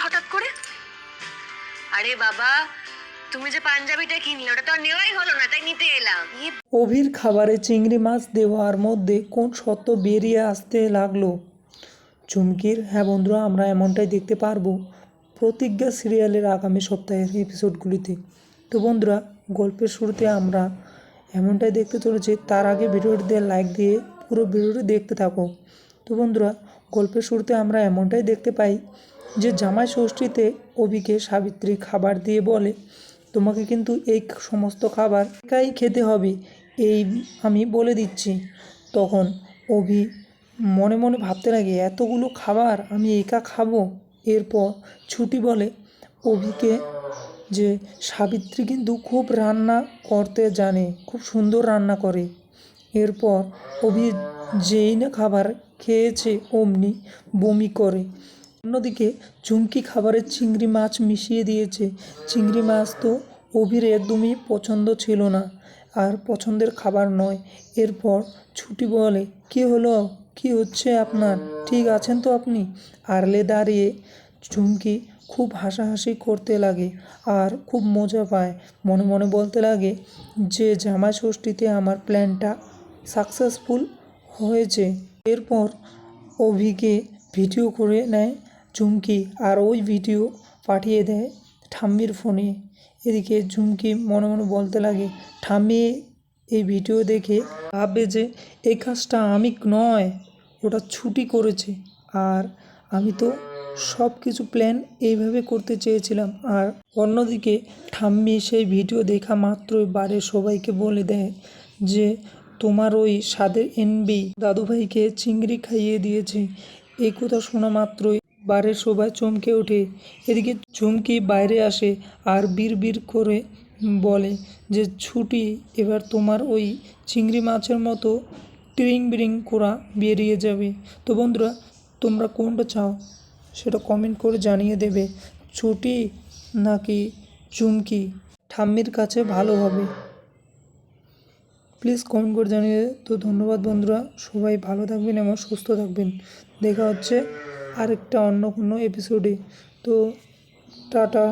হঠাৎ করে? আরে বাবা, তুমি যে পাঞ্জাবিটা কিনলে ওটা তো আর নেওয়াই হলো না, তাই নিতে এলাম। অভির খাবারে চিংড়ি মাছ দেওয়ার মধ্যে কোন সত্য বেরিয়ে আসতে লাগলো চুমকির? হ্যাঁ বন্ধুরা, আমরা এমনটাই দেখতে পারবো প্রতিজ্ঞা সিরিয়ালের আগামী সপ্তাহের এপিসোডগুলিতে। তো বন্ধুরা, গল্পের শুরুতে আমরা এমনটাই দেখতে চলেছি। তার আগে ভিডিওটিতে লাইক দিয়ে পুরো ভিডিওটি দেখতে থাকো। তো বন্ধুরা, গল্পের শুরুতে আমরা এমনটাই দেখতে পাই যে জামাই ষষ্ঠীতে অভিকে সাবিত্রী খাবার দিয়ে বলে, তোমাকে কিন্তু এই সমস্ত খাবার একাই খেতে হবে, এই আমি বলে দিচ্ছি। তখন অভি মনে মনে ভাবতে লাগে, এতগুলো খাবার আমি একা খাবো? এরপর ছুটি বলে অভিকে যে সাবিত্রী কিন্তু খুব রান্না করতে জানে, খুব সুন্দর রান্না করে। এরপর অভি যেই না খাবার খেয়েছে অমনি বমি করে। অন্যদিকে চুমকি খাবারে চিংড়ি মাছ মিশিয়ে দিয়েছে। চিংড়ি মাছ তো অভির একদমই পছন্দ ছিল না, আর পছন্দের খাবার নয়। এরপর ছুটি বলে, কী হলো, কি হচ্ছে আপনার, ঠিক আছেন তো আপনি? আড়লে দাঁড়িয়ে চুমকি খুব হাসাহাসি করতে লাগে আর খুব মজা পায়। মনে মনে বলতে লাগে যে জামাই ষষ্ঠীতে আমার প্ল্যানটা সাকসেসফুল হয়েছে। এরপর অভিকে ভিডিও করে নেয় চুমকি, আর ওই ভিডিও পাঠিয়ে দেয় ঠাম্মির ফোনে। এদিকে চুমকি মনে মনে বলতে লাগে, ঠাম্মি এই ভিডিও দেখে ভাববে যে এই কাজটা আমি নয়, ওটা ছুটি করেছে, আর আমি তো সব কিছু প্ল্যান এইভাবে করতে চেয়েছিলাম। আর অন্যদিকে ঠাম্মি সেই ভিডিও দেখা মাত্রই বাড়ির সবাইকে বলে দেয় যে তোমার ওই স্বাদের এনবি দাদুভাইকে চিংড়ি খাইয়ে দিয়েছে। এই কথা শোনা মাত্রই বাড়ির সবাই চমকে ওঠে। এদিকে চুমকি বাইরে আসে আর বিড় করে বলে যে ছুটি, এবার তোমার ওই চিংড়ি মাছের মতো ট্রিং বিরিং করা বেরিয়ে যাবে। তো বন্ধুরা, তোমরা কোনটা চাও সেটা কমেন্ট করে জানিয়ে দেবে, ছুটি নাকি চুমকি ঠাম্মির কাছে ভালো হবে, প্লিজ কমেন্ট করে জানিয়ে। তো ধন্যবাদ বন্ধুরা, সবাই ভালো থাকবেন এবং সুস্থ থাকবেন। দেখা হচ্ছে আরেকটা অন্য কোনো এপিসোডে। তো টাটা।